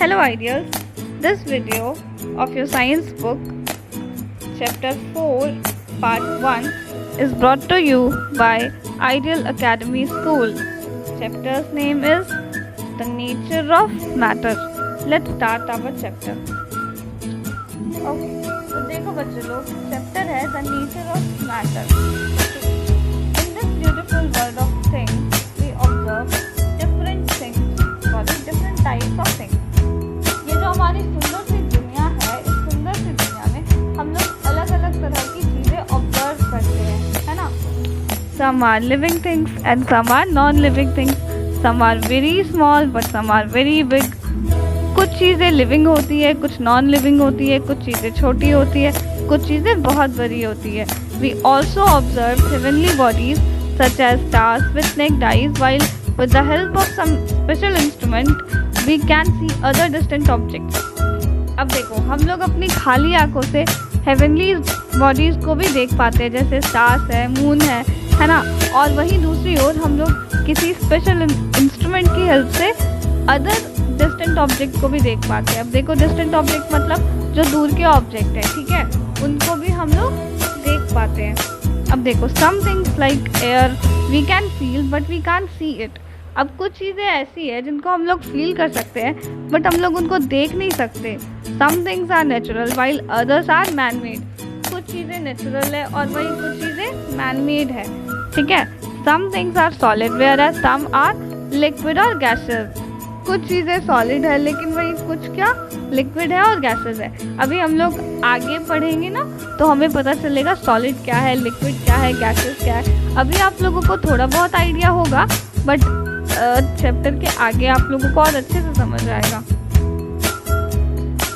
Hello ideals, this video of your science book chapter 4 part 1 is brought to you by Ideal Academy School. Chapter's name is The Nature of Matter. Let's start our chapter. Okay, तो देखो बच्चे लोग, chapter है The Nature of Matter. In this beautiful world of things, we observe different things, different types of things. ये जो हमारी सुंदर सी दुनिया है, इस सुंदर सी दुनिया में हम लोग अलग अलग तरह की चीज़ें ऑब्जर्व करते हैं, है ना? Some are living things and some are non-living things. Some are very small but some are very big. कुछ चीज़ें लिविंग होती है, कुछ नॉन लिविंग होती है, कुछ चीज़ें छोटी होती है, कुछ चीज़ें बहुत बड़ी होती है. We also observe heavenly bodies such as stars with naked eyes, while with the help of some special instrument we can see other distant objects. अब देखो, हम लोग अपनी खाली आंखों से हेवनली बॉडीज़ को भी देख पाते हैं, जैसे स्टार्स है, मून है ना? और वहीं दूसरी ओर हम लोग किसी स्पेशल इंस्ट्रूमेंट की हेल्प से अदर डिस्टेंट ऑब्जेक्ट को भी देख पाते हैं. अब देखो, डिस्टेंट ऑब्जेक्ट मतलब जो दूर के ऑब्जेक्ट है, ठीक है, उनको भी हम लोग देख पाते हैं. अब देखो, some things like air we can feel but we can see it. अब कुछ चीज़ें ऐसी है जिनको हम लोग फील कर सकते हैं बट हम लोग उनको देख नहीं सकते. Some things are natural while others are man made. कुछ चीज़ें नेचुरल है और वही कुछ चीज़ें मैन मेड है, ठीक है. Some things are solid whereas some are liquid और गैसेस. कुछ चीज़ें सॉलिड है लेकिन वही कुछ क्या लिक्विड है और गैसेस है. अभी हम लोग आगे पढ़ेंगे ना तो हमें पता चलेगा सॉलिड क्या है, लिक्विड क्या है, गैसेस क्या है. अभी आप लोगों को थोड़ा बहुत आइडिया होगा बट चैप्टर के आगे आप लोगों को और अच्छे से समझ आएगा.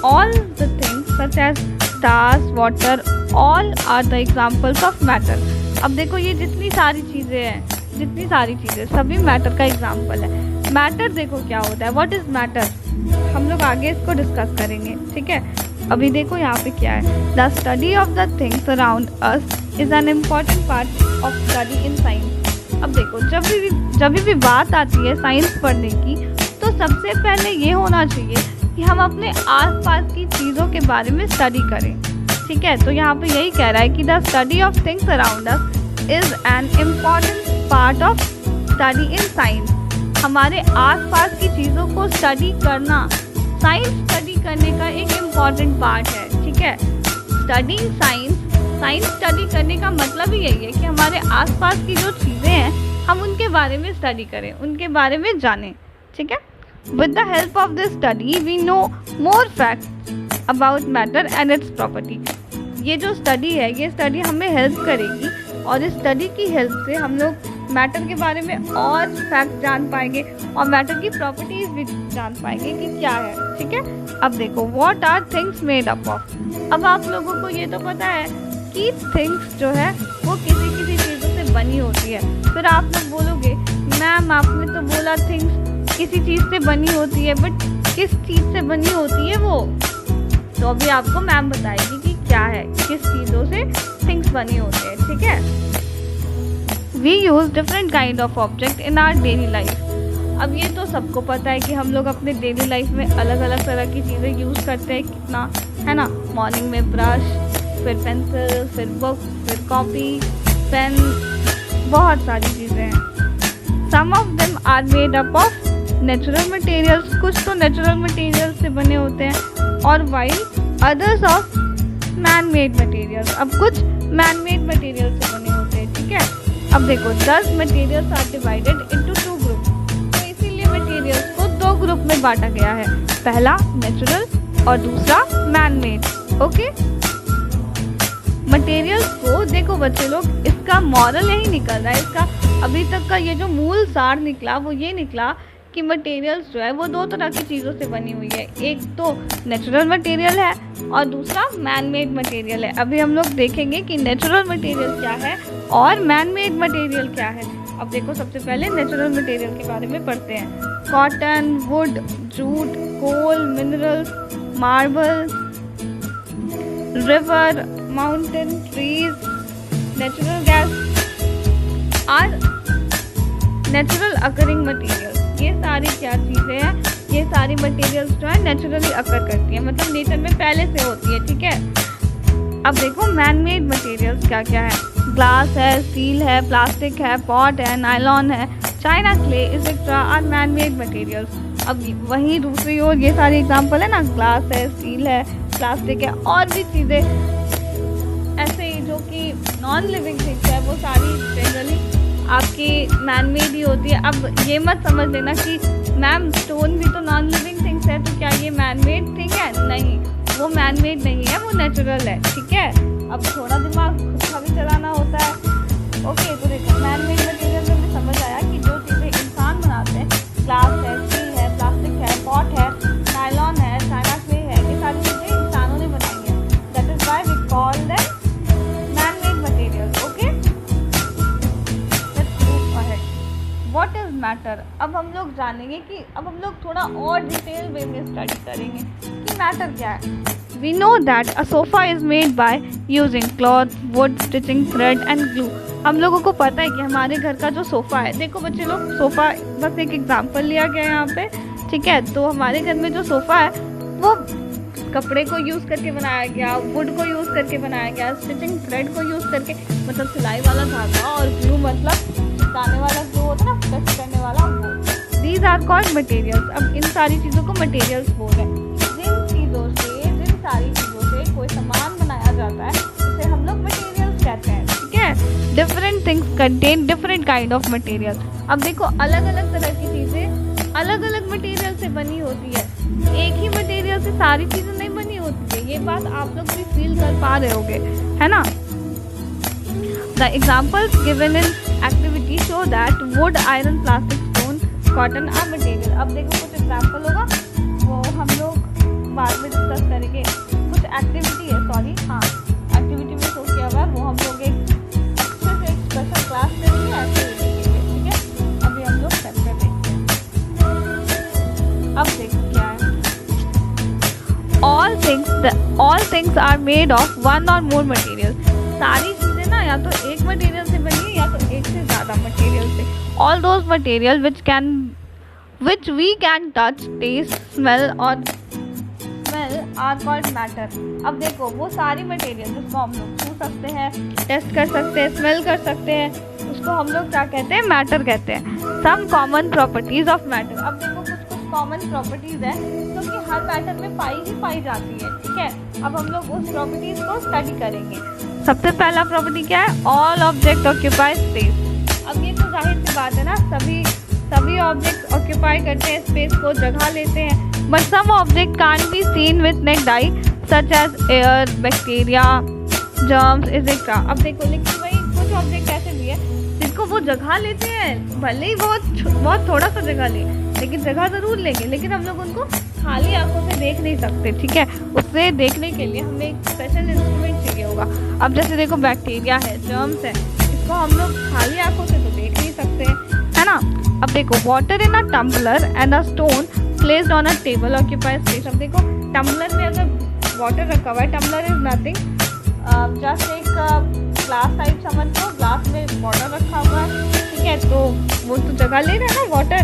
All the things such as stars, water, all are the examples of matter. अब देखो, ये जितनी सारी चीज़ें सभी मैटर का एग्जाम्पल है. मैटर देखो क्या होता है, व्हाट इज मैटर, हम लोग आगे इसको डिस्कस करेंगे, ठीक है. अभी देखो यहाँ पे क्या है. The study of the things around us is an important part of study in science. अब देखो, जब भी बात आती है साइंस पढ़ने की तो सबसे पहले ये होना चाहिए कि हम अपने आसपास की चीज़ों के बारे में स्टडी करें, ठीक है. तो यहाँ पे यही कह रहा है कि the study of things around us is an important part of study in science. हमारे आसपास की चीज़ों को स्टडी करना साइंस स्टडी करने का एक इम्पॉर्टेंट पार्ट है, ठीक है. स्टडीइंग साइंस स्टडी करने का मतलब ही यही है कि हमारे आसपास की जो चीज़ें हैं हम उनके बारे में स्टडी करें, उनके बारे में जानें, ठीक है. With the help of this study we know more facts about matter and its property. ये जो स्टडी है, ये स्टडी हमें हेल्प करेगी और इस स्टडी की हेल्प से हम लोग मैटर के बारे में और फैक्ट जान पाएंगे और मैटर की प्रॉपर्टीज भी जान पाएंगे कि क्या है, ठीक है. अब देखो, what are things made up of. अब आप लोगों को ये तो पता है कि थिंग्स जो है वो किसी चीज़ों से बनी होती है. फिर आप लोग बोलोगे, मैम आपने तो बोला थिंग्स किसी चीज़ से बनी होती है, बट किस चीज़ से बनी होती है वो? तो अभी आपको मैम बताएगी कि क्या है, किस चीज़ों से थिंग्स बनी होती है, ठीक है. We use different kind of object in our daily life. अब ये तो सबको पता है कि हम लोग अपने डेली लाइफ में अलग अलग तरह की चीज़ें यूज़ करते हैं, कितना, है ना. मॉर्निंग में ब्रश, फिर पेंसिल, फिर बुक, फिर कॉपी, पेन, बहुत सारी चीज़ें हैं. Some of them are made up of natural materials. कुछ तो नेचुरल मटेरियल से बने होते हैं और while others of man made materials. अब कुछ मैन मेड मटेरियल से बने होते हैं, ठीक है. अब देखो, 10 materials are divided into 2 group. तो इसीलिए मटेरियल्स को 2 ग्रुप में बांटा गया है. पहला नेचुरल और दूसरा मैन मेड, ओके. मटेरियल्स को देखो बच्चे लोग, इसका मॉरल यही निकल रहा है, इसका अभी तक का ये जो मूल सार निकला वो ये निकला कि मटेरियल्स जो है वो 2 तरह की चीज़ों से बनी हुई है. एक तो नेचुरल मटेरियल है और दूसरा मैन मेड मटेरियल है. अभी हम लोग देखेंगे कि नेचुरल मटेरियल क्या है और मैन मेड मटेरियल क्या है. अब देखो, सबसे पहले नेचुरल मटेरियल के बारे में पढ़ते हैं. Cotton, wood, jute, coal, minerals, marble, river, mountain, trees, natural gas are natural occurring material. ये सारी क्या चीज़ें हैं, ये सारी मटेरियल्स जो है नेचुरली अकर करती है, मतलब नेचर में पहले से होती है, ठीक है। अब देखो मैन मेड मटेरियल्स क्या क्या है, ग्लास है, स्टील है, प्लास्टिक है, पॉट है, नायलॉन है, china clay etcetera are man made materials. अब वहीं दूसरी ओर ये सारे एग्जांपल है ना, ग्लास है, स्टील है, प्लास्टिक है, और भी चीज़ें ऐसे ही जो कि नॉन लिविंग थिंग्स है, वो सारी जनरली आपकी मैन मेड ही होती है। अब ये मत समझ लेना कि मैम स्टोन भी तो नॉन लिविंग थिंग्स है, तो क्या ये मैन मेड थिंग है? नहीं, वो मैन मेड नहीं है, वो नेचुरल है, ठीक है। अब थोड़ा दिमाग खुद का भी चलाना होता है। ओके, तो देखो मैन मेड मटेरियल में भी समझ आया कि जो चीज़ें इंसान बनाते हैं, ग्लास है, स्टील है, प्लास्टिक है, पॉट है, नायलॉन है, चाइना क्ले है, ये सारी चीज़ें इंसानों ने बनाई हैं। That is why we call them man made material. Okay, let's move ahead. What is matter? अब हम लोग जानेंगे कि अब हम लोग थोड़ा और डिटेल वे में स्टडी करेंगे कि मैटर क्या है। We know that a sofa is made by using cloth, wood, stitching, thread and glue. हम लोगों को पता है कि हमारे घर का जो सोफ़ा है, देखो बच्चे लोग, सोफ़ा बस एक एग्जांपल लिया गया है यहाँ पे, ठीक है। तो हमारे घर में जो सोफ़ा है वो कपड़े को यूज़ करके बनाया गया, वुड को यूज़ करके बनाया गया, स्टिचिंग थ्रेड को यूज़ करके, मतलब सिलाई वाला धागा, और ग्लू मतलब चिपकाने वाला ग्लू होता है ना, प्रेस करने वाला वो। These are called materials। अब इन सारी चीज़ों को materials बोल रहे हैं। सारी चीज़ों से कोई सामान बनाया जाता है, उसे हम लोग मटेरियल्स कहते हैं, ठीक है। Different things contain different kind of material. अब देखो अलग अलग तरह की चीज़ें अलग अलग मटेरियल से बनी होती है, एक ही मटेरियल से सारी चीज़ें नहीं बनी होती है, ये बात आप लोग भी फील कर पा रहे होगे, है ना। The examples given in activity show that wood, iron, plastic, stone, cotton are material. अब देखो कुछ एग्जाम्पल होगा, वो हम लोग बाद में डिस्कस करेंगे। कुछ एक्टिविटी है, सॉरी, हाँ एक्टिविटी में शो किया हुआ है, वो हम लोग एक अच्छे से एक स्पेशल क्लास करेंगे एक्टिविटी के लिए, ठीक है। अभी हम लोग चैप्टर देखते हैं। अब देखो क्या है, all things are made of one or more materials। सारी चीज़ें ना या तो एक मटेरियल से बनी है या तो एक से ज़्यादा मटेरियल से। all those material which we can touch, taste, smell और आर कॉल्ड मैटर। अब देखो वो सारी मटेरियल जिसको हम लोग छू सकते हैं, टेस्ट कर सकते हैं, स्मेल कर सकते हैं, उसको हम लोग क्या कहते हैं? मैटर कहते हैं। Some common properties of matter. अब देखो कुछ कुछ कॉमन प्रॉपर्टीज है जो कि हर मैटर में पाई जाती है, ठीक है। अब हम लोग उस प्रॉपर्टीज को स्टडी करेंगे। सबसे पहला प्रॉपर्टी क्या है? All object occupy space. अब ये तो जाहिर सी बात है ना, सभी ऑब्जेक्ट ऑक्यूपाई करते हैं स्पेस को, जगह लेते हैं। But some object can't be seen with naked eye, such as air, bacteria, germs, etc. अब देखो लेकिन भाई कुछ ऑब्जेक्ट ऐसे भी है जिनको वो जगह लेते हैं, भले ही बहुत थोड़ा सा जगह ले, लेकिन जगह ज़रूर लेंगे, लेकिन हम लोग उनको खाली आंखों से देख नहीं सकते, ठीक है। उससे देखने के लिए हमें एक स्पेशल इंस्ट्रूमेंट चाहिए होगा। अब जैसे देखो बैक्टीरिया है, जर्म्स है, इसको हम लोग खाली आंखों से तो देख नहीं सकते, है ना। अब देखो water in a tumbler and a stone placed on a table occupy space. अब देखो टम्बलर में अगर वाटर रखा हुआ है, टम्बलर इज नथिंग, जस्ट एक ग्लास टाइप समझ लो, ग्लास में वाटर रखा हुआ है, ठीक है। तो वो तो जगह ले रहा है ना वाटर।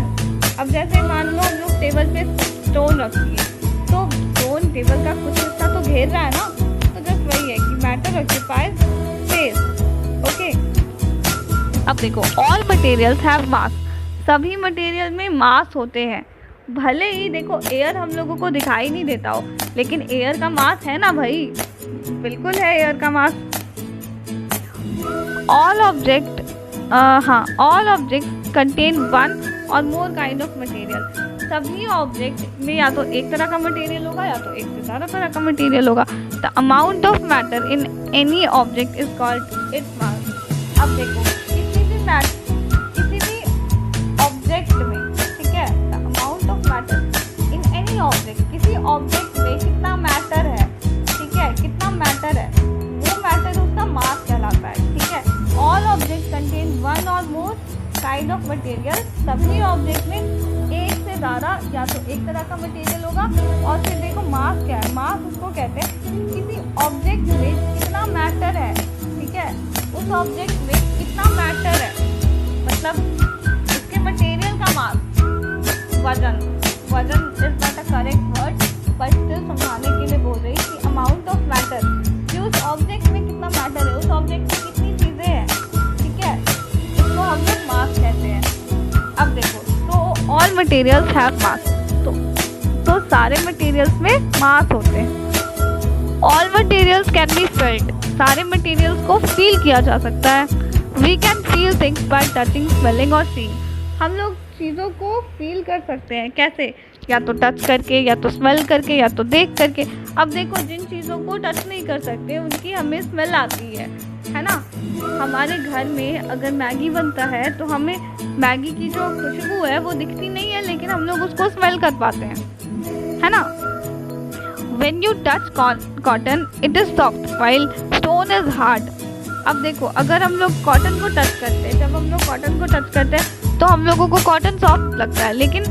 अब जैसे मान लो हम लोग टेबल पे स्टोन रख दिए, तो स्टोन टेबल का कुछ हिस्सा तो घेर रहा है ना, तो जस्ट वही है कि मैटर ऑक्यूपाइज स्पेस। ओके, अब देखो ऑल मटेरियल्स हैव मास। सभी मटेरियल में मास होते हैं। भले ही देखो एयर हम लोगों को दिखाई नहीं देता हो, लेकिन एयर का मास है ना भाई, बिल्कुल है एयर का मास। ऑल ऑब्जेक्ट कंटेन वन और मोर काइंड ऑफ मटेरियल। सभी ऑब्जेक्ट में या तो एक तरह का मटेरियल होगा या तो एक से ज़्यादा तरह का मटेरियल होगा। The amount of matter in any object is called its mass. अब देखो किसी भी ऑब्जेक्ट में, ठीक है, the amount of matter in any object, किसी ऑब्जेक्ट में कितना मैटर है, ठीक है, कितना मैटर है, वो मैटर उसका मास कहलाता है, ठीक है। ऑल ऑब्जेक्ट कंटेन वन और मोर काइंड ऑफ मटेरियल। सभी ऑब्जेक्ट में एक से ज़्यादा या तो एक तरह का मटेरियल होगा। और फिर देखो मास क्या है? मास उसको कहते हैं किसी ऑब्जेक्ट में कितना मैटर है, ठीक है, उस ऑब्जेक्ट में कितना मैटर है, मतलब उसके मटेरियल का मास, वजन is correct word, but still समझाने के लिए बोल रही कि अमाउंट ऑफ मैटर, कि उस ऑब्जेक्ट में कितना मैटर है, उस ऑब्जेक्ट में कितनी चीज़ें हैं, ठीक है, इसको हम लोग मास कहते हैं। अब देखो, तो ऑल मटेरियल्स हैव मास, तो सारे मटेरियल्स में मास होते हैं। All materials can be felt, सारे मटेरियल्स को फील किया जा सकता है। We can feel things by touching, smelling और सीइंग, हम लोग चीज़ों को फील कर सकते हैं। कैसे? या तो टच करके, या तो स्मेल करके, या तो देख करके। अब देखो, जिन चीज़ों को टच नहीं कर सकते उनकी हमें स्मेल आती है ना। हमारे घर में अगर मैगी बनता है तो हमें मैगी की जो खुशबू है वो दिखती नहीं है, लेकिन हम लोग उसको स्मेल कर पाते हैं, है ना। When you touch cotton, it is soft, while stone is hard. अब देखो, अगर हम लोग कॉटन को टच करते हैं, जब हम लोग कॉटन को टच करते हैं तो हम लोगों को कॉटन सॉफ्ट लगता है, लेकिन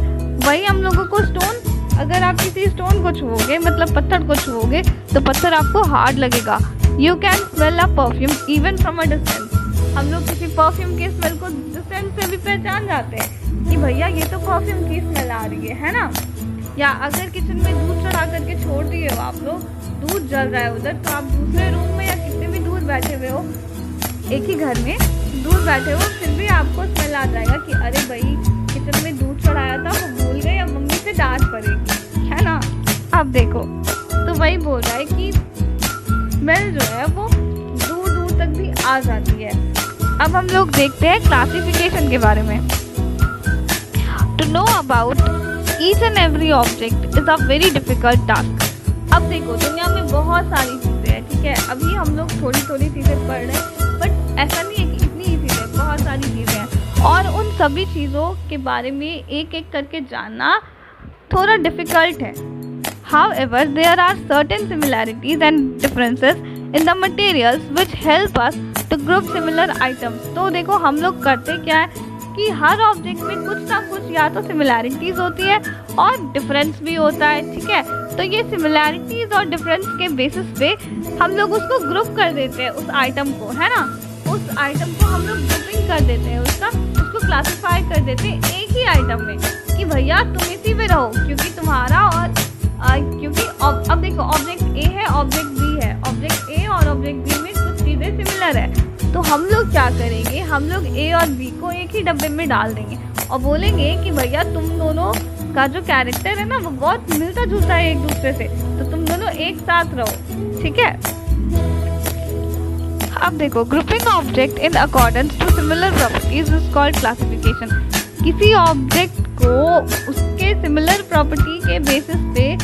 वही हम लोगों को स्टोन, अगर आप किसी स्टोन को छुओगे, मतलब पत्थर को छुओगे, तो पत्थर आपको हार्ड लगेगा। You can smell a perfume even from a distance, हम लोग किसी परफ्यूम के स्मेल को डिस्टेंस से भी पहचान जाते हैं कि भैया ये तो परफ्यूम की स्मेल आ रही है ना। या अगर किचन में दूध चढ़ा करके छोड़ दिए हो आप लोग, दूध जल रहा है उधर, तो आप दूसरे रूम में या कितने भी दूर बैठे हुए हो, एक ही घर में दूर बैठे हो, फिर भी आपको स्मेल आ जाएगा कि अरे भाई किचन में दूध चढ़ाया था, वो भूल गए, अब मम्मी से डांट पड़ेगी, है ना। अब देखो, तो वही बोल रहा है कि स्मेल जो है वो दूर दूर तक भी आ जाती है। अब हम लोग देखते हैं क्लासिफिकेशन के बारे में। To know about each and every object is a very difficult task. अब देखो, दुनिया में बहुत सारी चीज़ें हैं, ठीक है, अभी हम लोग थोड़ी थोड़ी चीज़ें पढ़ रहे हैं, बट ऐसा नहीं है कि इतनी ईजी है, बहुत सारी चीज़ें हैं, और उन सभी चीज़ों के बारे में एक एक करके जानना थोड़ा डिफ़िकल्ट है। However, there are certain similarities and differences in the materials which help us to group similar items. तो देखो, हम लोग करते क्या है कि हर ऑब्जेक्ट में कुछ ना कुछ या तो सिमिलैरिटीज़ होती है और डिफरेंस भी होता है, ठीक है। तो ये सिमिलैरिटीज़ और डिफरेंस के बेसिस पे हम लोग उसको ग्रुप कर देते हैं, उस आइटम को, है ना, उस आइटम को हम लोग ग्रुपिंग कर देते हैं, उसको क्लासीफाई कर देते हैं एक ही आइटम में कि भैया तुम इसी में रहो, क्योंकि तुम्हारा और क्योंकि अब देखो, ऑब्जेक्ट ए है, ऑब्जेक्ट बी है, ऑब्जेक्ट ए और ऑब्जेक्ट बी में कुछ चीज़ें सिमिलर है, तो हम लोग क्या करेंगे, हम लोग ए और बी को एक ही डब्बे में डाल देंगे और बोलेंगे कि भैया तुम दोनों का जो कैरेक्टर है ना वो बहुत मिलता जुलता है एक दूसरे से, तो तुम दोनों एक साथ रहो, ठीक है। अब देखो, grouping object in accordance to similar properties is called classification. किसी ऑब्जेक्ट को उसके सिमिलर प्रॉपर्टी के बेसिस पे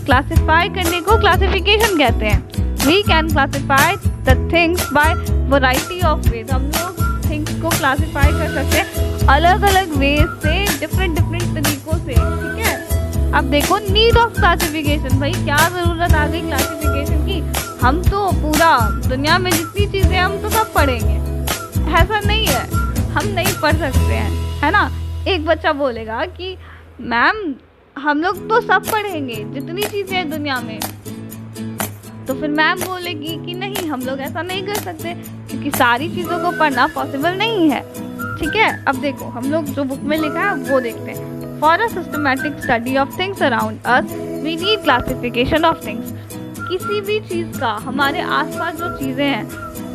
क्लासिफाई करने को क्लासिफिकेशन कहते हैं। We can classify the things by variety of ways, हम लोग थिंग्स को क्लासिफाई कर सकते हैं अलग अलग वेज से, डिफरेंट तरीकों से, ठीक है। अब देखो, नीड ऑफ क्लासिफिकेशन, भाई क्या ज़रूरत आ गई क्लासिफिकेशन की, हम तो पूरा दुनिया में जितनी चीज़ें हम तो सब पढ़ेंगे, ऐसा नहीं है हम नहीं पढ़ सकते हैं, है ना। एक बच्चा बोलेगा कि मैम हम लोग तो सब पढ़ेंगे जितनी चीज़ें हैं दुनिया में, तो फिर मैम बोलेगी कि नहीं, हम लोग ऐसा नहीं कर सकते क्योंकि सारी चीज़ों को पढ़ना पॉसिबल नहीं है, ठीक है। अब देखो, हम लोग जो बुक में लिखा है वो देखते हैं। For a systematic study of things around us we need classification of things. किसी भी चीज़ का, हमारे आसपास जो चीज़ें हैं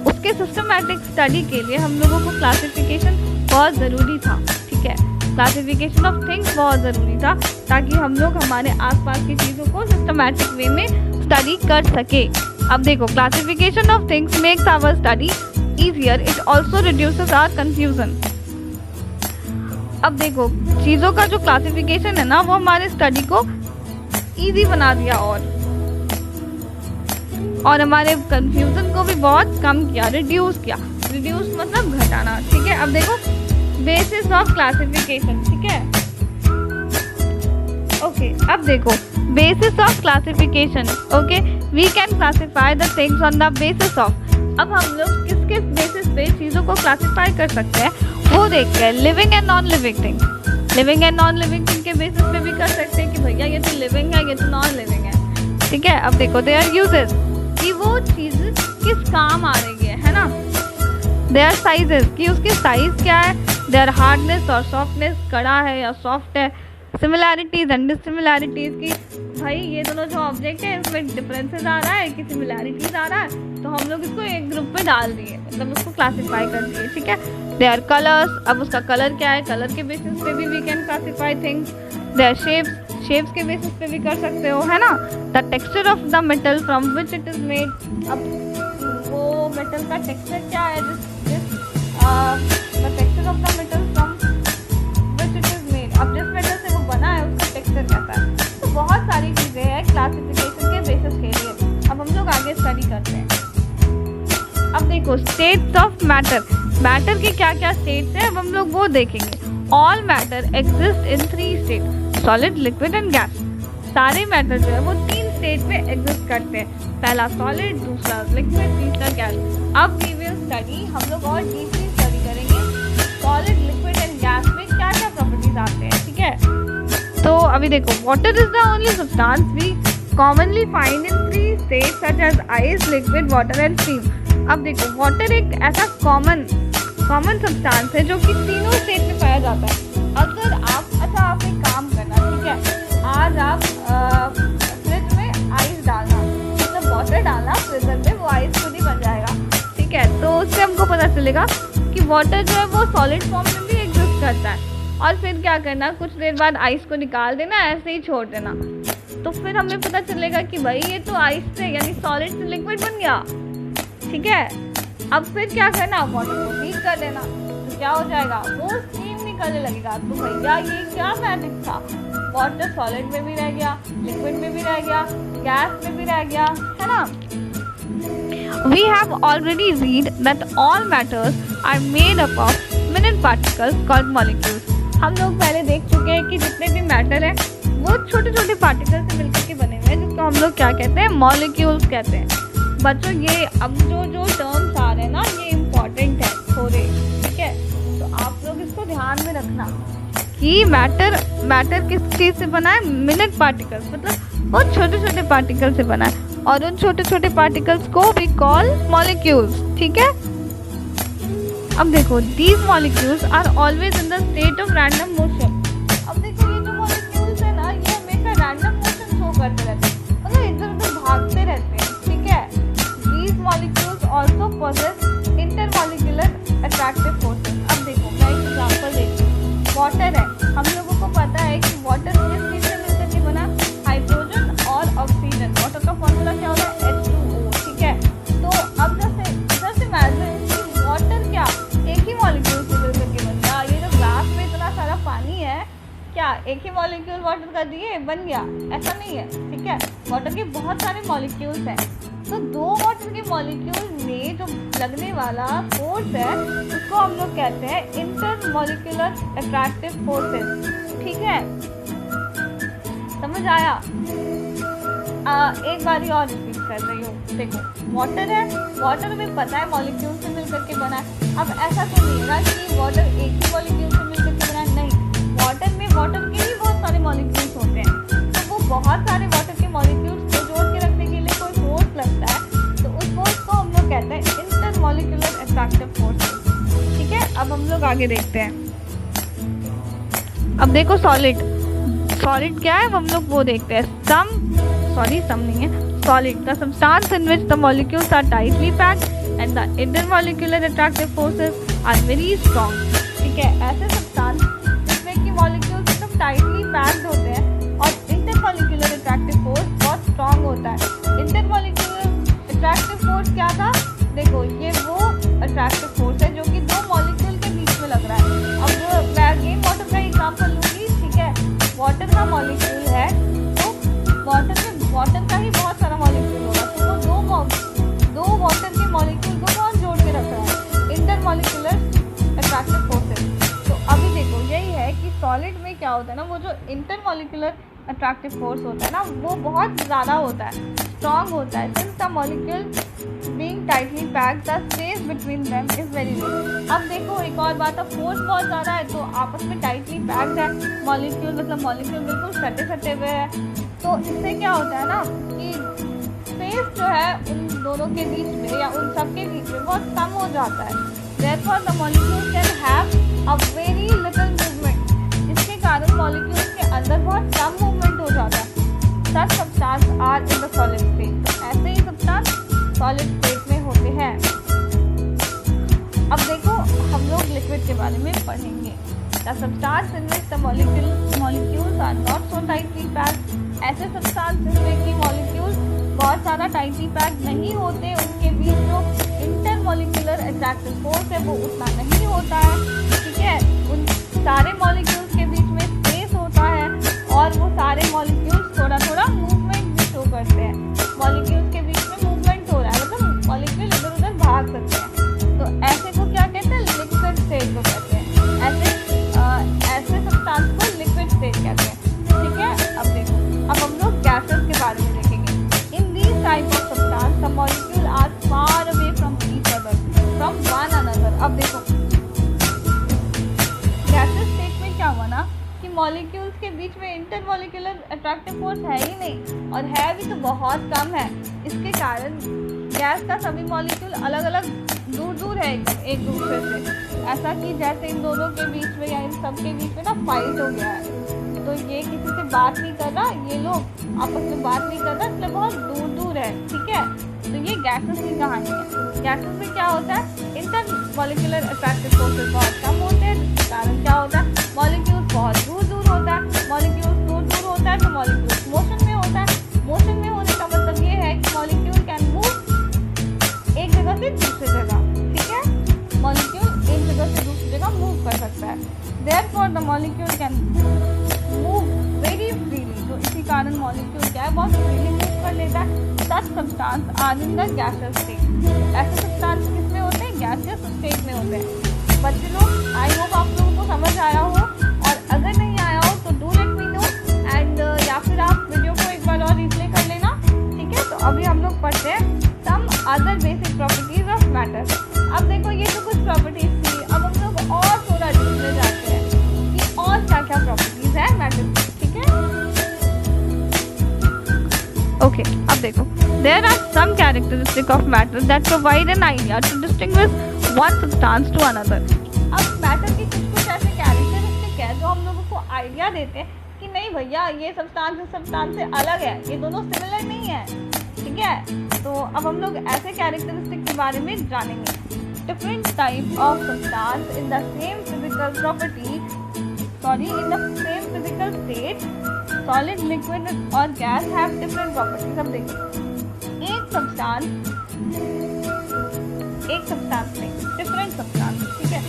उसके सिस्टमैटिक स्टडी के लिए हम लोगों को क्लासिफिकेशन बहुत ज़रूरी था, ठीक है। क्लासिफिकेशन ऑफ थिंग्स बहुत ज़रूरी था ताकि हम लोग हमारे आसपास की चीज़ों को सिस्टमैटिक वे में स्टडी कर सके। अब देखो, classification of things makes our study easier, it also reduces our confusion. अब देखो, चीज़ों का जो क्लासिफिकेशन है ना वो हमारे स्टडी को ईजी बना दिया और हमारे कन्फ्यूजन को भी बहुत कम किया, रिड्यूस मतलब घटाना, ठीक है। अब देखो, बेसिस ऑफ क्लासिफिकेशन, ठीक है, ओके। अब देखो, basis of classification, okay, we can classify the things on the basis of. अब हम लोग किसके बेसिस पे चीज़ों को क्लासीफाई कर सकते हैं वो देखते हैं। Living and non living thing, living and non living thing के बेसिस पे भी कर सकते हैं कि भैया ये तो लिविंग है, ये तो नॉन लिविंग है, ठीक है। अब देखो, देयर यूजेस, कि वो चीज़ किस काम आ रही है ना। देयर साइजेस, कि उसकी साइज़ क्या है। देयर हार्डनेस और सॉफ्टनेस, कड़ा है या सॉफ्ट है। सिमिलैरिटीज एंड डिसिमिलैरिटीज की भाई ये दोनों जो ऑब्जेक्ट है इसमें डिफरेंसेस आ रहा है कि सिमिलैरिटीज आ रहा है, तो हम लोग इसको एक ग्रुप में डाल दिए, मतलब उसको क्लासीफाई कर दिए, ठीक है। दे आर कलर्स, अब उसका कलर क्या है, कलर के बेसिस पे भी we can classify things. They are shapes, shapes के बेसिस पे भी कर सकते हो, है ना। The texture of the metal from which it is made, अब वो मेटल का टेक्सचर क्या है, the texture of the metal from which it is made, अब जिस मेटल से वो बना है उसका टेक्सचर कैसा है। तो बहुत सारी चीज़ें हैं क्लासिफिकेशन के बेसिस के लिए। अब हम लोग आगे स्टडी करते हैं। अब देखो स्टेट्स ऑफ मैटर, मैटर के क्या क्या स्टेट्स हैं, अब हम लोग वो देखेंगे। All matter exist in 3 state, solid, liquid and gas. सारे मैटर जो है वो 3 स्टेट में एग्जिस्ट करते हैं, पहला सॉलिड, दूसरा लिक्विड, तीसरा गैस। अब वी विल स्टडी, हम लोग और डीपली स्टडी करेंगे सॉलिड, लिक्विड एंड गैस में क्या क्या प्रॉपर्टीज आते हैं, ठीक है। तो अभी देखो water is the only substance we commonly find in 3 states such as ice, liquid, water and steam. अब देखो वाटर एक ऐसा कॉमन सब्सटेंस है जो कि तीनों स्टेट में पाया जाता है। अगर आप एक काम करना, ठीक है, आज आप फ्रिज में आइस डालना, मतलब वाटर डालना फ्रीजर में, वो आइस खुद ही बन जाएगा, ठीक है। तो उससे हमको पता चलेगा कि वाटर जो है वो सॉलिड फॉर्म में भी एग्जिस्ट करता है। और फिर क्या करना, कुछ देर बाद आइस को निकाल देना, ऐसे ही छोड़ देना, तो फिर हमें पता चलेगा कि भाई ये तो आइस से यानी सॉलिड से लिक्विड बन गया, ठीक है। अब फिर क्या करना, वाटर को हीट कर देना, तो क्या हो जाएगा, वो स्टीम निकलने लगेगा। तो भैया ये क्या मैजिक था, वाटर सॉलिड में भी रह गया, लिक्विड में भी रह गया, गैस में भी रह गया, है ना। We have already read that all matters are made up of minute particles called molecules. हम लोग पहले देख चुके हैं कि जितने भी मैटर हैं वो छोटे छोटे पार्टिकल से मिलकर के बने हुए हैं, जिसको हम लोग क्या कहते हैं, मॉलिक्यूल्स कहते हैं। बच्चों ये अब जो टर्म्स आ रहे हैं ना, ये इम्पॉर्टेंट है थोड़े, ठीक है। तो आप लोग इसको ध्यान में रखना कि मैटर किस चीज़ से बना है, मिनट पार्टिकल्स, मतलब वो छोटे छोटे पार्टिकल से बना है, और उन छोटे छोटे पार्टिकल्स को वी कॉल मॉलिक्यूल्स, ठीक है। अब देखो these molecules are always in the state of random motion. अब देखो ये जो मॉलिक्यूल्स है ना, ये हमेशा रैंडम मोशन शो करते रहते हैं, मतलब इधर उधर भागते रहते हैं, ठीक है। These molecules also possesses intermolecular attractive forces. अब देखो मैं एक एग्जाम्पल देती हूँ, वाटर है, हम लोगों को पता है कि वाटर किस चीज़ से मिलकर के बना, हाइड्रोजन और ऑक्सीजन। वाटर का फॉर्मूला क्या होता है, H2O, ठीक है। तो अब जैसे इमेजिन कि वाटर क्या एक ही मॉलिक्यूल से मिलकर के बन गया, ये जो ग्लास में इतना सारा पानी है, क्या एक ही मॉलिक्यूल वाटर का दिए बन गया, ऐसा नहीं है, ठीक है। वाटर के बहुत सारे मॉलिक्यूल्स हैं, तो 2 वाटर के मॉलिक्यूल में जो लगने वाला फोर्स है उसको हम लोग कहते हैं इंटरमॉलिक्यूलर अट्रैक्टिव फोर्सेस, ठीक है। समझ आया। एक बारी और रिपीट कर रही हूँ, देखो वाटर है, वाटर में पता है मॉलिक्यूल से मिलकर के बना है। अब ऐसा तो नहीं है कि वाटर एक ही मॉलिक्यूल से मिलकर के बना है, नहीं, वाटर में वाटर के भी बहुत सारे मॉलिक्यूल्स होते हैं। तो वो बहुत सारे वाटर के मॉलिक्यूल्स को जोड़ के रखने के लिए कोई फोर्स लगता है, तो उस फोर्स को हम लोग कहते हैं इंटरमॉलिक्यूलर अट्रैक्टिव फोर्स, ठीक है। अब हम लोग आगे देखते हैं। अब देखो सॉलिड क्या है, हम लोग वो देखते हैं। सम नहीं है, solid the substance in which the molecules are tightly packed and the intermolecular attractive forces are very strong, ठीक है। ऐसे सब्सटेंस जिसमें कि मॉलिक्यूल्स एकदम टाइटली पैक्ड होते हैं और इंटरमॉलिक्यूलर अट्रैक्टिव फोर्स बहुत स्ट्रॉन्ग होता है। इंटरमॉलिक्यूलर अट्रैक्टिव फोर्स क्या था, देखो ये वो अट्रैक्टिव फोर्स है जो कि 2 मॉलिक्यूल के बीच में लग रहा है। अब मैं अगेन वाटर का एग्जाम्पल लूँगी, ठीक है। वाटर का मॉलिक्यूल है, तो वाटर का ही बहुत सारा मॉलिक्यूल होगा, तो वो दो वाटर के मॉलिक्यूल को कौन जोड़ के रख रहा है, इंटरमॉलिक्यूलर अट्रैक्टिव फोर्सेस। तो अभी देखो यही है कि सॉलिड में क्या होता है ना, वो जो इंटरमॉलिक्यूलर अट्रैक्टिव फोर्स होता है ना, वो बहुत ज़्यादा होता है, स्ट्रॉन्ग होता है। Since the molecule being tightly packed the space between them is very little. अब देखो एक और बात, अब फोर्स बहुत ज़्यादा है, तो आपस में टाइटली पैक्ड है मॉलिक्यूल, मतलब मॉलिक्यूल बिल्कुल सटे हुए हैं, तो इससे क्या होता है ना कि स्पेस जो है उन दोनों के बीच में या उन सब के बीच में बहुत कम हो जाता है। Therefore the molecules can have a very little movement। इसके कारण मॉलिक्यूल्स के अंदर बहुत कम मूवमेंट हो जाता है। Such substances are in the solid state। तो ऐसे ही सब्सटेंस सॉलिड स्टेट में होते हैं। अब देखो हम लोग लिक्विड के बारे में पढ़ेंगे। The substance in which the molecules are not so tightly packed। ऐसे सब्सटेंस जिसमें कि मॉलिक्यूल बहुत ज़्यादा टाइटली पैक्ड नहीं होते, उनके बीच जो इंटरमॉलिक्यूलर अट्रैक्टिव फोर्स है वो उतना नहीं होता है, ठीक है। उन सारे मॉलिक्यूल्स के बीच में स्पेस होता है और वो सारे मॉलिक्यूल्स थोड़ा थोड़ा मूवमेंट भी शो करते हैं। मॉलिक्यूल्स के बीच में मूवमेंट हो रहा है, मतलब मॉलिक्यूल इधर उधर भाग सकते हैं। तो ऐसे को क्या कहते हैं? लिक्विड स्टेट को कहते हैं। ऐसे सब्सटेंस को लिक्विड स्टेट कहते हैं, ठीक है। अब देखो, अब हम लोग गैसेस के बारे में देखेंगे। In these type of substance the molecule are far away from each other, from one another. अब देखो गैसेस स्टेट में क्या हुआ ना कि मॉलिक्यूल्स के बीच में इंटरमॉलिक्यूलर अट्रैक्टिव फोर्स है ही नहीं, और है भी तो बहुत कम है। इसके कारण गैस का सभी मॉलिक्यूल अलग अलग दूर दूर है एकदम एक दूसरे से, ऐसा कि जैसे इन दोनों के बीच में या इन सब के बीच में ना फाइट हो गया है। तो ये किसी से बात नहीं कर रहा, ये लोग आपस में बात नहीं कर रहा, इसलिए बहुत दूर दूर है, ठीक है। तो ये गैसेस की कहानी है। गैसेस में क्या होता है? इंटरमॉलिक्यूलर अट्रैक्टिव फोर्सेस बहुत कम होते हैं, जिसके कारण क्या होता है? मॉलिक्यूल्स बहुत दूर दूर होता है। मॉलिक्यूल्स दूर दूर होता है तो मॉलिक्यूल्स मोशन में होता है। मोशन में होने का मतलब ये है कि मॉलिक्यूल कैन मूव एक जगह से दूसरी जगह, ठीक है। मॉलिक्यूल एक जगह से दूसरी जगह मूव कर सकता है। Therefore the molecule can move very freely. तो इसी कारण मॉलिक्यूल क्या है? बहुत फ्रीली मूव कर लेता है। Such substance are in the gaseous state. ऐसे सब्सटेंस किस में होते हैं? गैसियस स्टेट में होते हैं। बच्चे लोग, आई होप आप लोगों को समझ आया हो, और अगर नहीं आया हो तो do let me know, and या फिर आप वीडियो को एक बार और रिप्ले कर लेना, ठीक है। तो अभी हम लोग पढ़ते हैं some other basic properties of matter. अब देखो ये तो कुछ प्रॉपर्टीज थी, अब हम लोग और थोड़ा डीप में जाते हैं कि और क्या क्या प्रॉपर्टीज है मैटर की, ठीक है। ओके, अब देखो there are some characteristic of matter that provide an idea to distinguish one substance to another. अब मैटर की कुछ ऐसे कैरेक्टरिस्टिक है जो हम लोगों को आइडिया देते हैं कि नहीं भैया ये सब्सटेंस से अलग है, ये दोनों सिमिलर नहीं है, ठीक है। तो अब हम लोग ऐसे कैरेक्टरिस्टिक के बारे में जानेंगे। Different type of substance in the same physical property, in the same physical state, solid, liquid और गैस have different properties। अब देखो एक सब्सटेंस में डिफरेंट सब्सटेंस, ठीक है,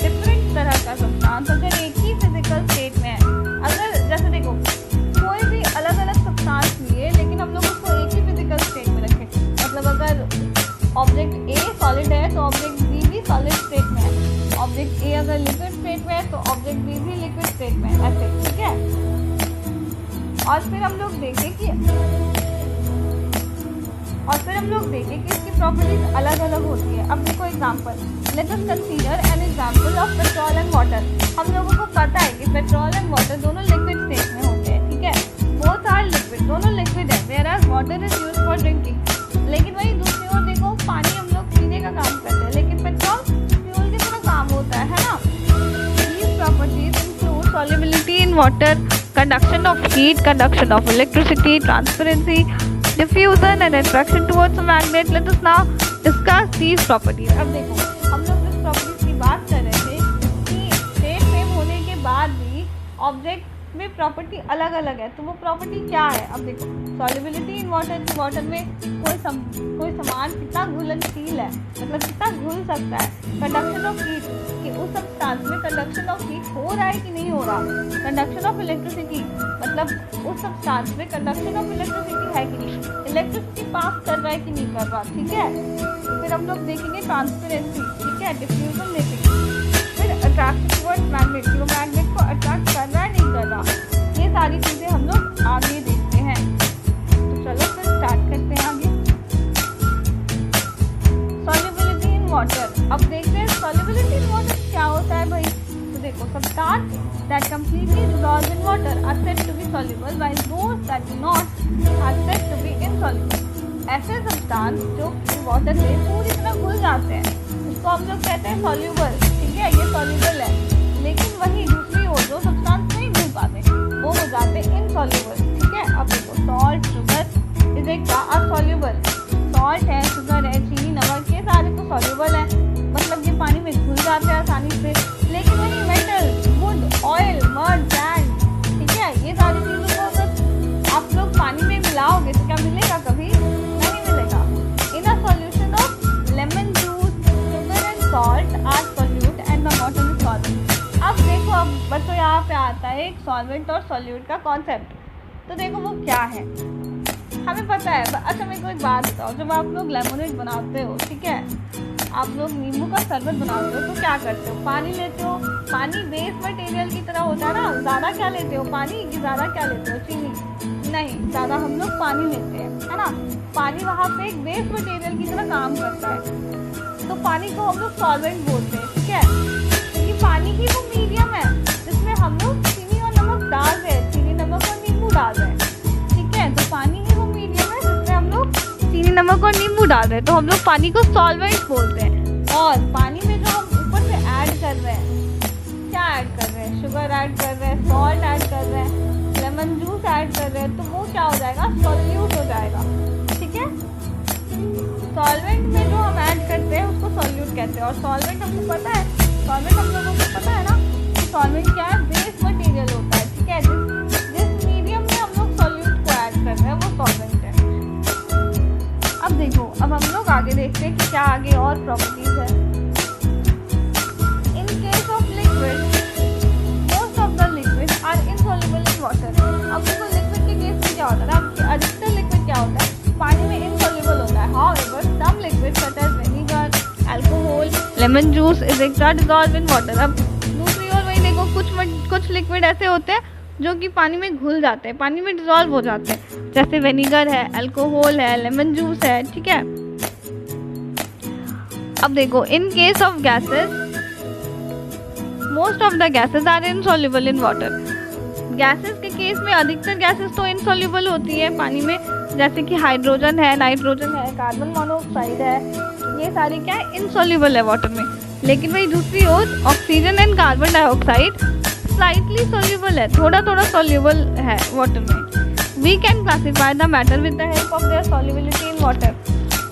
डिफरेंट तरह का सब्सटेंस अगर एक ही फिजिकल स्टेट में है, अगर जैसे देखो कोई भी अलग अलग सब्सटेंस लिए लेकिन हम लोग उसको एक ही फिजिकल स्टेट में रखें, मतलब अगर ऑब्जेक्ट ए सॉलिड है तो ऑब्जेक्ट बी भी सॉलिड स्टेट में है, ऑब्जेक्ट ए अगर लिक्विड स्टेट में है तो ऑब्जेक्ट बी भी लिक्विड स्टेट में है, ऐसे, ठीक है। और फिर हम लोग देखें कि इसकी प्रॉपर्टीज अलग अलग होती है। अब देखो example, let us consider an example of petrol and water. हम लोगों को पता है कि पेट्रोल एंड वाटर दोनों लिक्विड स्टेट में होते हैं, ठीक है, बोथ आर लिक्विड, दोनों लिक्विड है, whereas water is used for drinking. लेकिन वही दूसरी ओर देखो पानी हम लोग पीने का काम करते हैं, लेकिन पेट्रोल फ्यूल की तरह काम होता है ना। These properties include solubility in water, conduction of heat, conduction of electricity, transparency, diffusion and attraction towards a magnet. Let us now discuss these properties। अब देखो हम लोग इस प्रॉपर्टीज की बात कर रहे थे कि स्टेट सेम होने के बाद भी ऑब्जेक्ट में प्रॉपर्टी अलग अलग है, तो वो प्रॉपर्टी क्या है? अब देखो सॉल्युबिलिटी इन वाटर, की वाटर में कोई सामान कितना घुलनशील है, मतलब कितना घुल सकता है। कंडक्शन ऑफ हीट, कि उस सब्सटेंस में कंडक्शन ऑफ हीट हो रहा है कि नहीं हो रहा। कंडक्शन ऑफ इलेक्ट्रिसिटी, मतलब उस सब्सटेंस में कंडक्शन ऑफ इलेक्ट्रिसिटी है कि नहीं, इलेक्ट्रिसिटी पास कर रहा है कि नहीं कर रहा, ठीक है। फिर हम लोग देखेंगे ट्रांसपेरेंसी, ठीक है, डिफ्यूजन देखेंगे, फिर अट्रैक्शन टुवर्ड्स मैग्नेट, कि वो मैग्नेट को अट्रैक्ट कर रहा है नहीं कर रहा। ये सारी चीज़ें हम लोग आगे देखते हैं। तो चलो फिर स्टार्ट करते हैं आगे। सॉल्युबिलिटी इन वाटर, अब देखते हैं सॉल्युबिलिटी इन वाटर क्या होता है भाई। तो देखो substance that completely dissolve in water are said to be soluble while those that do not are said to be insoluble. ऐसे सब्सटेंस जो वाटर में पूरी तरह घुल जाते हैं उसको हम लोग कहते हैं सॉल्युबल, ठीक है, ये सॉल्युबल है। लेकिन वही दूसरी ओर जो सब्सटेंस नहीं घुल पाते वो हो जाते हैं इनसॉल्युबल। ठीक है, अब देखो salt, sugar is are soluble. Salt है, शुगर है, चीनी, नमक, ये सारे तो सॉल्युबल है, मतलब ये पानी में घुल जाते हैं आसानी से। लेकिन वही metal, would, oil, mud, sand, ठीक है, ये सारी चीज़ों को अगर आप लोग पानी में मिलाओगे तो क्या मिलेगा? कभी नहीं मिलेगा। In a solution of lemon juice, sugar and salt are solute and the water is solvent. अब देखो, अब बच्चों यहाँ पे आता है एक सॉल्वेंट और सॉल्यूट का कॉन्सेप्ट। तो देखो वो क्या है, हमें पता है। अच्छा मेरे को एक बात बताओ, जब आप लोग लेमोनेड बनाते हो, ठीक है, आप लोग नींबू का शरबत बनाते हो तो क्या करते हो? पानी लेते हो। पानी बेस मटेरियल की तरह होता है ना, ज़्यादा क्या लेते हो? पानी की ज़्यादा क्या लेते हो? चीनी? नहीं, ज़्यादा हम लोग पानी लेते हैं, है ना। पानी वहाँ पे एक बेस मटेरियल की तरह काम करता है, तो पानी को हम लोग सॉल्वेंट बोलते हैं। ठीक है, क्योंकि पानी ही वो मीडियम है जिसमें हम लोग चीनी और नमक डाल रहे हैं, चीनी, नमक और नींबू डाल रहे हैं। ठीक है, तो पानी ही वो मीडियम है जिसमें हम लोग चीनी, नमक और नींबू डाल रहे हैं, तो हम लोग पानी को सॉल्वेंट बोलते हैं। और पानी में जो हम ऊपर से ऐड कर रहे हैं, क्या ऐड कर रहे हैं? शुगर ऐड कर रहे हैं, सॉल्ट ऐड कर रहे हैं, लेमन जूस ऐड कर रहे हैं, तो वो क्या हो जाएगा? सॉल्यूट हो जाएगा। ठीक है, सॉल्वेंट में जो हम ऐड करते हैं उसको सॉल्यूट कहते हैं। और सॉल्वेंट हमको पता है, सॉल्वेंट हम लोगों को पता है ना कि सॉल्वेंट क्या है? बेस मटेरियल होता है। ठीक है, जिस मीडियम में हम लोग सॉल्यूट को ऐड कर रहे हैं वो सॉल्वेंट है। अब देखो, अब हम लोग आगे देखते हैं कि क्या आगे और प्रॉपर्टीज है। In case of liquid, most of the liquid are insoluble in water. अब देखो लिक्विड के केस में क्या होता है ना, अधिकतर लिक्विड क्या होता है? पानी में इनसॉल्युबल होता है। However some liquid such as vinegar, alcohol, lemon juice is dissolve in water. अब दूसरी ओर वही देखो, कुछ लिक्विड ऐसे होते हैं जो कि पानी में घुल जाते हैं, पानी में डिसॉल्व हो जाते हैं, जैसे विनेगर है, अल्कोहल है, लेमन जूस है। ठीक है, अब देखो in case of gases, most of the gases are insoluble in water. Gases के केस में अधिकतर गैसेस तो इनसॉल्युबल होती है पानी में, जैसे कि हाइड्रोजन है, नाइट्रोजन है, कार्बन मोनोऑक्साइड है, ये सारी क्या है? इनसॉल्युबल है वाटर में। लेकिन वही दूसरी ओर oxygen and carbon dioxide slightly soluble है, थोड़ा थोड़ा सॉल्युबल है वाटर में। We can classify the matter with the help of their solubility in water.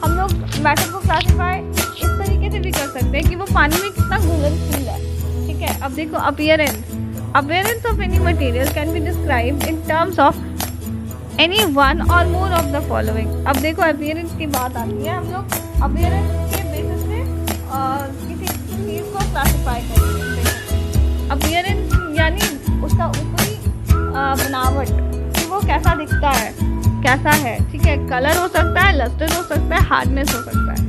हम लोग मैटर को क्लासीफाई इस तरीके से भी कर सकते हैं कि वो पानी में कितना घुलनशील है। ठीक है, अब देखो appearance of any material can be described in terms of any one और मोर ऑफ द फॉलोइंग। अब देखो अपीयरेंस की बात आती है, हम लोग अपीयरेंस के बेसिस से किसी चीज़ को क्लासीफाई करेंगे। अपीयरेंस यानी उसका ऊपरी बनावट, कि वो कैसा दिखता है, कैसा है। ठीक है, कलर हो सकता है, लस्टर हो सकता है, हार्डनेस हो सकता है।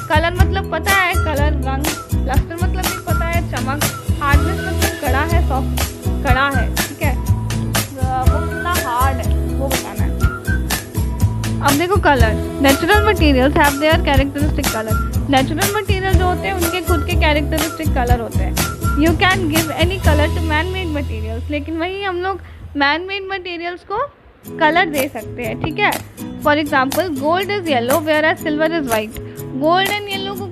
कलर मतलब पता है, कलर, रंग। लस्टर मतलब भी पता है, चमक। हार्डनेस मतलब कड़ा है, सॉफ्ट, कड़ा है। ठीक है, वो कितना हार्ड है वो बताना है। अब देखो colour, natural materials have their characteristic colour. Natural material जो होते हैं उनके खुद के कैरेक्टरिस्टिक कलर होते हैं। You can give any colour to man made materials, लेकिन वही हम लोग मैन मेड मटेरियल्स को कलर दे सकते हैं। ठीक है, for example gold is yellow whereas silver is white. Gold and yellow को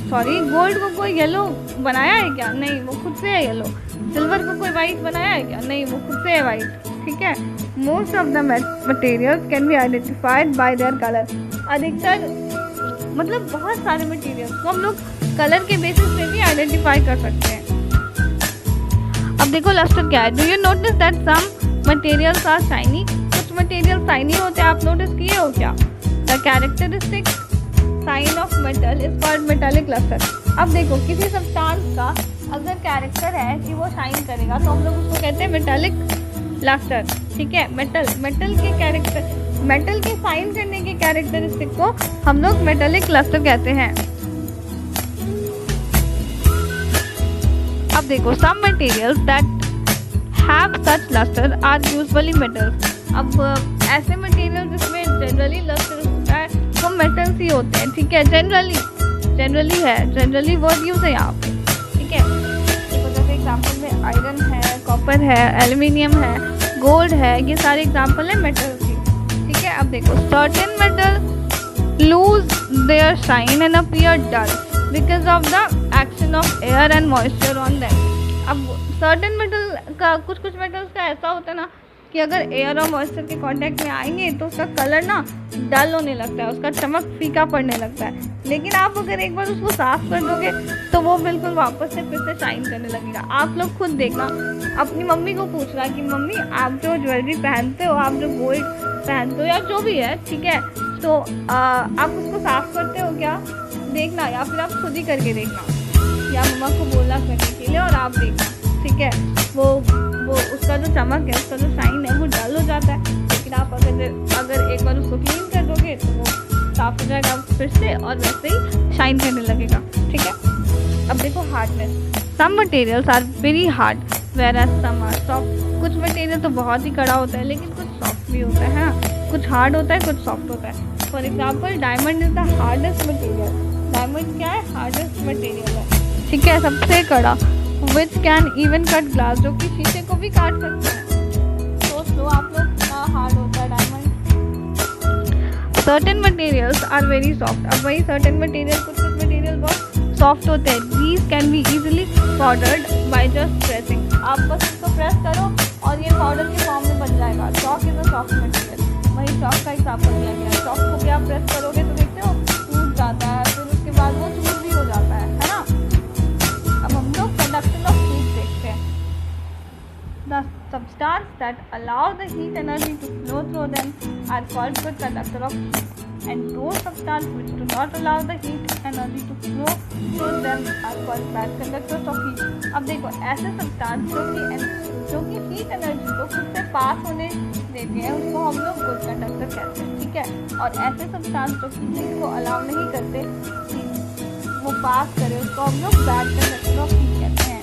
गोल्ड को कोई येलो बनाया है क्या? नहीं, वो खुद से है येलो। सिल्वर को कोई वाइट बनाया है क्या? नहीं, वो खुद से है वाइट। ठीक है, most of the materials can be identified by their colour. अधिकतर मतलब बहुत सारे मटेरियल्स को हम लोग कलर के बेसिस पे भी आइडेंटिफाई कर सकते हैं। अब देखो लस्टर क्या है। Do you notice that some materials are shiny? कुछ मटेरियल शाइनी होते हैं, आप नोटिस किए हो क्या? The characteristic sign of metal is called metallic lustre. अब देखो किसी सब्सटेंस का अगर कैरेक्टर है कि वो शाइन करेगा तो हम लोग उसको कहते हैं मेटालिक लस्टर। ठीक है, मेटल के साइन करने के कैरेक्टरिस्टिक को हम लोग मेटालिक लस्टर कहते हैं। अब देखो some materials that have such lustre are usually metals. अब ऐसे मटेरियल जिसमें जनरली लस्टर होता है वो मेटल्स ही होते हैं। ठीक है, जनरली वर्ड यूज है यहाँ पे। ठीक है, देखो जैसे एग्जांपल में आयरन है, कॉपर है, एल्युमिनियम है, गोल्ड है, ये सारे एग्जांपल है मेटल्स की। ठीक है, अब देखो certain metal lose their shine and appear dull because of the action of air and moisture on them. अब सर्टेन मेटल उनका कुछ कुछ मेटल्स का ऐसा होता है ना कि अगर एयर और मॉइस्चर के कांटेक्ट में आएंगे तो उसका कलर ना डल होने लगता है, उसका चमक फीका पड़ने लगता है। लेकिन आप अगर एक बार उसको साफ कर दोगे तो वो बिल्कुल वापस से फिर से शाइन करने लगेगा। आप लोग खुद देखना, अपनी मम्मी को पूछना कि मम्मी आप जो ज्वेलरी पहनते हो, आप जो गोल्ड पहनते हो या जो भी है, ठीक है, तो आप उसको साफ करते हो क्या? देखना, या फिर आप खुद ही करके देखना, या मम्मा को बोलना करने के लिए और आप देखना, ठीक है। वो उसका जो चमक है, उसका जो शाइन है वो डल हो जाता है। लेकिन आप अगर एक बार उसको क्लीन कर दोगे तो वो साफ हो जाएगा फिर से और वैसे ही शाइन करने लगेगा, ठीक है। अब देखो hardness, some materials are very hard whereas some are soft. कुछ मटेरियल तो बहुत ही कड़ा होता है लेकिन कुछ सॉफ्ट भी होता है ना, कुछ हार्ड होता है कुछ सॉफ्ट होता है। For example diamond is the hardest material. Diamond क्या है? हार्डेस्ट मटेरियल है, ठीक है, सबसे कड़ा। Which can even cut glass, जो कि शीशे को भी काट सकते हैं। सोच लो आप लोग कितना हार्ड होता है diamond. Certain materials are very soft. अब वही सर्टेन मटेरियल, कुछ कुछ मटेरियल बहुत सॉफ्ट होते हैं। These can be easily powdered by just pressing. आप बस इसको प्रेस करो और ये पाउडर के फॉर्म में बन जाएगा। Chalk is a soft material. वही चॉक का एग्जाम्पल दिया गया है। चॉक को भी आप प्रेस करोगे तो देखते हो टूट जाता है, फिर उसके बाद वो चूर भी हो जाता है ना। अब हम लोग कंडक्शन ऑफ हीट देखते हैं। The substance that allow the heat energy to flow through them are called good conductor of heat, and those substances which do not allow the heat energy to flow through them are called bad conductors of heat. अब देखो, ऐसे substance जो कि heat energy को खुद से पास होने देते हैं उसको हम लोग गुड कंडक्टर कहते हैं, ठीक है। और ऐसे सब्सटेंस जो कि हीट को अलाउ नहीं करते कि वो पास करे उसको हम लोग बैड कंडक्टर ऑफ हीट कहते हैं।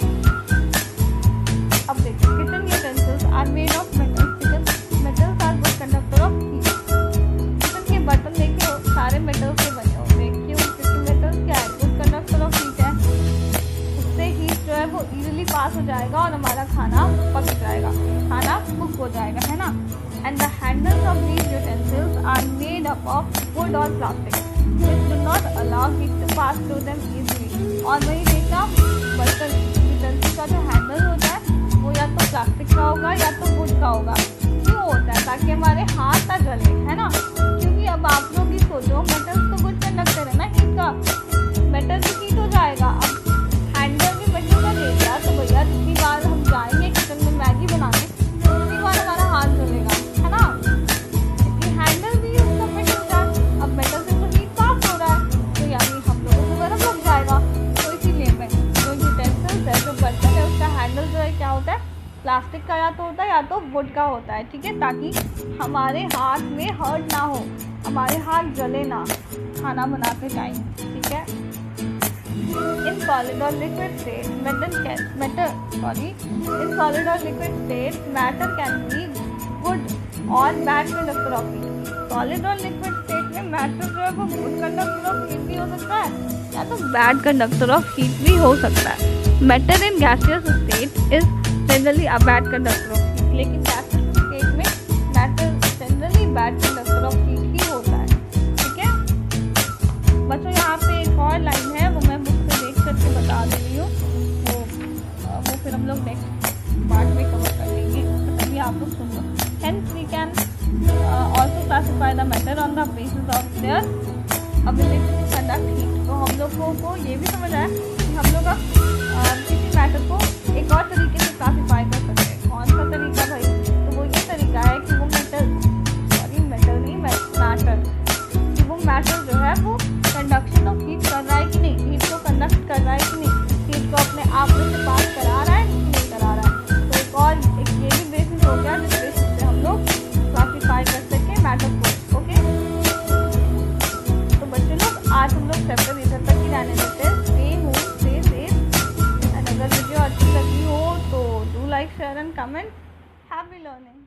अब देखो, kitchen utensils are made of metals because metals are good conductor of heat. Kitchen के बर्तन देखिए सारे मेटल से बने होते हैं, क्यों? क्योंकि मेटल्स क्या है? गुड कंडक्टर ऑफ हीट है। उससे हीट जो है वो इजीली पास हो जाएगा और हमारा खाना पक जाएगा, खाना कुक हो जाएगा, है ना। And the handles of these utensils are made up of wood और plastic which do not allow heat to pass through them easily। और वही देखा, बर्तन यूटेंसिल का जो हैंडल होता है वो या तो प्लास्टिक का होगा या तो वुड का होगा। क्यों होता है? ताकि हमारे हाथ ना जले, है ना। क्योंकि अब आप लोग ही सोचो, मेटल्स तो गुड कंडक्टर है ना हीट का, मेटल भी हीट हो जाएगा। अब हैंडल भी मेटल का ले लिया तो भैया जितनी बार हम जाएंगे किचन में मैगी बनाने उतनी बार हमारा हाथ जलेगा, है ना। क्योंकि हैंडल भी उसका मेटल का, अब मेटल से तो हीट पास हो रहा है तो यानी हम लोगों को गर्म लग जाएगा। तो इसीलिए मैं जो यूटेंसिल्स है, जो बर्तन है, उसका हैंडल जो है क्या होता है? प्लास्टिक का या तो होता है या तो वुड का होता है, ठीक है, ताकि हमारे हाथ में हर्ट ना हो, हमारे हाथ जले ना खाना बनाते टाइम, ठीक है। इन सॉलिड और liquid state matter can be good और bad conductor of heat. Solid और लिक्विड स्टेट में मैटर जो है वो गुड कंडक्टर ऑफ हीट भी हो सकता है या तो बैड कंडक्टर ऑफ हीट भी हो सकता है। Matter in gaseous state is generally a bad conductor of heat. लेकिन गैसियस स्टेट में matter generally bad conductor of heat ही होता है, ठीक है। बच्चों यहाँ पे एक और लाइन है, वो मैं बुक से देख करके बता दे रही हूँ, वो फिर हम लोग नेक्स्ट पार्ट में कवर कर लेंगे, तभी आप लोग सुन लो। Hence we can also classify the matter on the basis of their ability to conduct heat। तो हम लोगों को ये भी समझ आया कि हम लोग किसी मैटर को एक और तरीके से क्लासीफाई कर सकते हैं। कौन सा तरीका भाई? तो वो ये तरीका है कि वो मैटर जो है वो कंडक्शन ऑफ हीट कर रहा है कि नहीं, हीट को कंडक्ट कर रहा है कि नहीं, हीट को अपने आप में से पास करा रहा है कि नहीं करा रहा है। तो एक ये भी बेसिस हो गया जिस बेसिस से हम लोग क्लासीफाई कर सकें मैटर को, ओके। तो बच्चे लोग आज हम लोग चैप्टर इधर तक ही रहने देते हैं। Stay home, stay safe, and अगर वीडियो अच्छी लगी हो तो do like, share and comment. Happy learning.